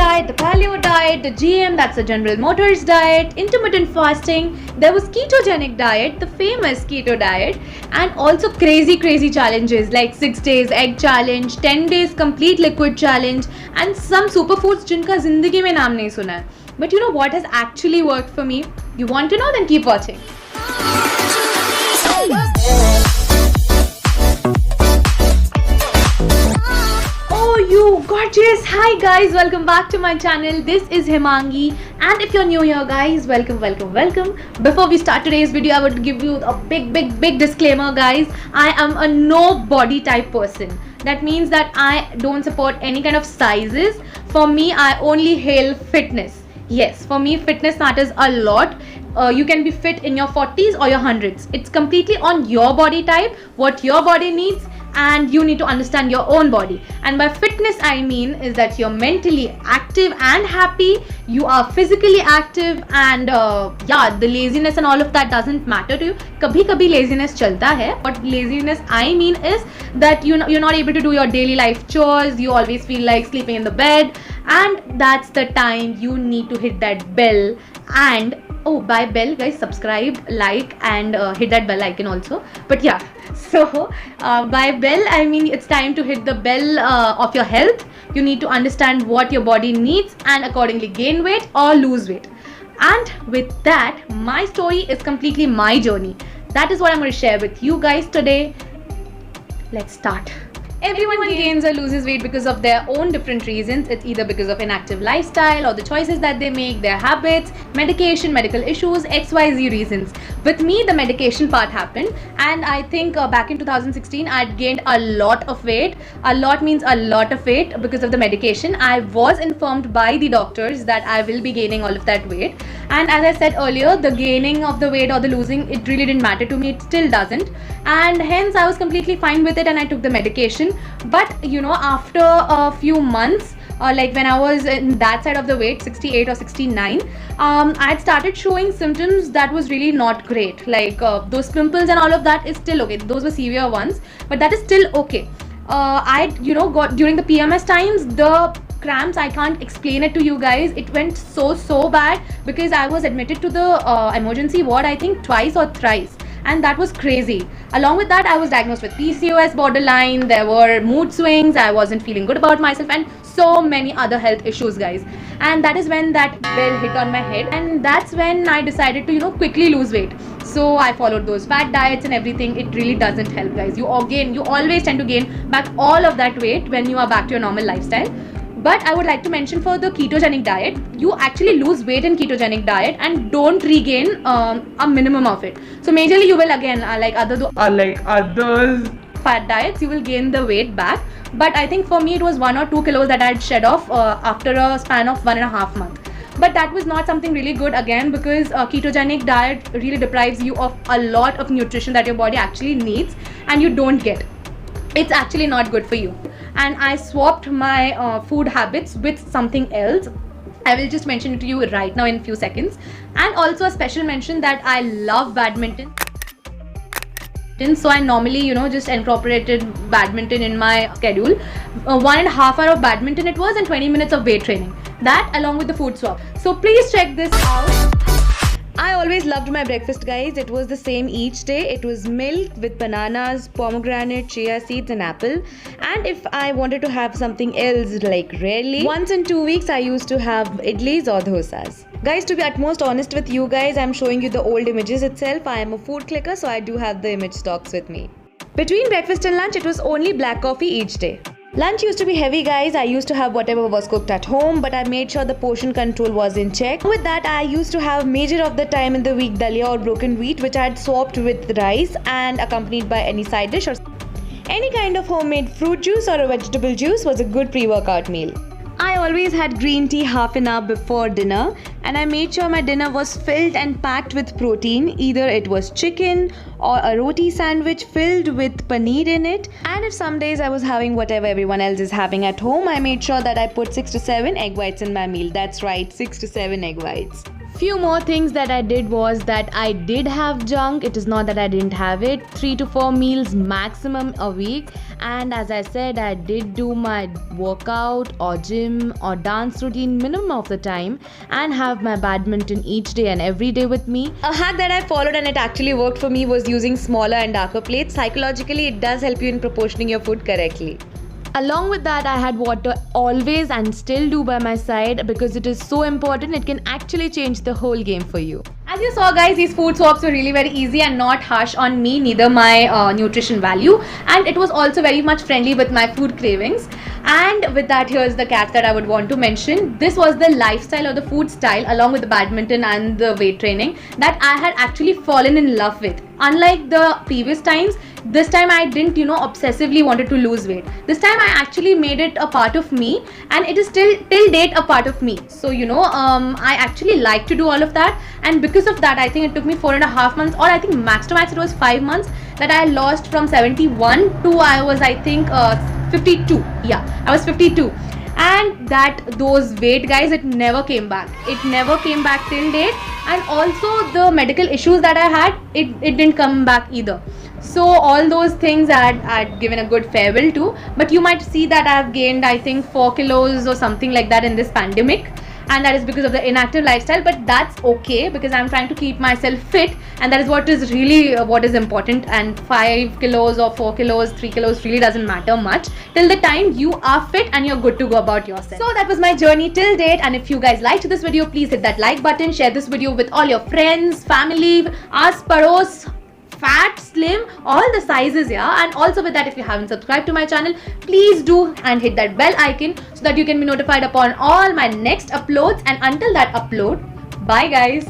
diet, the paleo diet, the GM, that's the General Motors diet, intermittent fasting, there was ketogenic diet, the famous keto diet, and also crazy challenges like 6 days egg challenge, 10 days complete liquid challenge, and some superfoods जिनका जिंदगी में नाम नहीं सुना है. But you know what has actually worked for me? You want to know? Then keep watching. You gorgeous! Hi guys, welcome back to my channel. This is Himangi, and if you're new here guys, welcome. Before we start today's video, I would give you a big disclaimer guys. I am a no body type person. That means that I don't support any kind of sizes. For me, I only hail fitness. Yes, for me fitness matters a lot. You can be fit in your 40s or your 100s. It's completely on your body type, what your body needs, and you need to understand your own body. And by fitness I mean is that you're mentally active and happy, you are physically active, and the laziness and all of that doesn't matter to you. Kabhi laziness chalta hai. What laziness I mean is that you're not able to do your daily life chores, you always feel like sleeping in the bed, and that's the time you need to hit that bell. And by bell guys, subscribe, like, and hit that bell icon also. But yeah, so by bell I mean it's time to hit the bell of your health. You need to understand what your body needs and accordingly gain weight or lose weight. And with that, my story is completely my journey. That is what I'm going to share with you guys today. Let's start. Everyone gains or loses weight because of their own different reasons. It's either because of inactive lifestyle or the choices that they make, their habits, medication, medical issues, XYZ reasons. With me, the medication part happened, and I think back in 2016, I'd gained a lot of weight. A lot means a lot of weight because of the medication. I was informed by the doctors that I will be gaining all of that weight. And as I said earlier, the gaining of the weight or the losing, it really didn't matter to me. It still doesn't. And hence, I was completely fine with it and I took the medication. But you know, after a few months, like when I was in that side of the weight, 68 or 69, I had started showing symptoms that was really not great. Like those pimples and all of that is still okay. Those were severe ones, but that is still okay. I got during the PMS times, the cramps, I can't explain it to you guys. It went so bad because I was admitted to the emergency ward, I think twice or thrice. And that was crazy. Along with that, I was diagnosed with PCOS borderline, there were mood swings, I wasn't feeling good about myself, and so many other health issues guys. And that is when that bell hit on my head, and that's when I decided to quickly lose weight. So I followed those fat diets and everything. It really doesn't help guys. You always tend to gain back all of that weight when you are back to your normal lifestyle. But I would like to mention for the ketogenic diet, you actually lose weight in ketogenic diet and don't regain a minimum of it. So majorly you will again, like others fat diets, you will gain the weight back. But I think for me it was 1 or 2 kilos that I had shed off after a span of 1.5 months. But that was not something really good again, because ketogenic diet really deprives you of a lot of nutrition that your body actually needs and you don't get. It's actually not good for you. And I swapped my food habits with something else. I will just mention it to you right now in a few seconds. And also a special mention that I love badminton. So I normally just incorporated badminton in my schedule. 1.5 hours of badminton it was, and 20 minutes of weight training. That along with the food swap. So please check this out. I always loved my breakfast guys. It was the same each day. It was milk with bananas, pomegranate, chia seeds and apple. And if I wanted to have something else, like rarely, once in 2 weeks I used to have idlis or dosas. Guys, to be utmost honest with you guys, I'm showing you the old images itself. I am a food clicker, so I do have the image stocks with me. Between breakfast and lunch, it was only black coffee each day. Lunch used to be heavy guys. I used to have whatever was cooked at home, but I made sure the portion control was in check. With that, I used to have major of the time in the week dalia or broken wheat, which I had swapped with rice and accompanied by any side dish or any kind of homemade fruit juice or a vegetable juice was a good pre-workout meal. I always had green tea half an hour before dinner, and I made sure my dinner was filled and packed with protein. Either it was chicken or a roti sandwich filled with paneer in it. And if some days I was having whatever everyone else is having at home, I made sure that I put 6 to 7 egg whites in my meal. That's right, 6 to 7 egg whites. Few more things that I did was that I did have junk. It is not that I didn't have it. 3 to 4 meals maximum a week. And as I said, I did do my workout or gym or dance routine minimum of the time and have my badminton each day and every day with me. A hack that I followed and it actually worked for me was using smaller and darker plates. Psychologically, it does help you in proportioning your food correctly. Along with that, I had water always and still do by my side because it is so important. It can actually change the whole game for you. As you saw guys, these food swaps were really very easy and not harsh on me, neither my nutrition value, and it was also very much friendly with my food cravings. And with that, here's the catch that I would want to mention. This was the lifestyle or the food style along with the badminton and the weight training that I had actually fallen in love with. Unlike the previous times, this time I didn't obsessively wanted to lose weight. This time I actually made it a part of me, and it is still till date a part of me. So I actually like to do all of that, and because of that I think it took me 4.5 months, or I think max to max it was 5 months, that I lost from 71 to I was 52. Yeah, I was 52. And those weight guys, it never came back. It never came back till date. And also the medical issues that I had, it didn't come back either. So all those things I'd given a good farewell to. But you might see that I've gained I think 4 kilos or something like that in this pandemic. And that is because of the inactive lifestyle, but that's okay because I'm trying to keep myself fit, and that is what is really what is important. And 5 kilos or 4 kilos, 3 kilos really doesn't matter much till the time you are fit and you're good to go about yourself. So that was my journey till date, and if you guys liked this video, please hit that like button, share this video with all your friends, family, aas paros, fat, slim, all the sizes, yeah. And also with that, if you haven't subscribed to my channel, please do and hit that bell icon so that you can be notified upon all my next uploads. And until that upload, bye guys.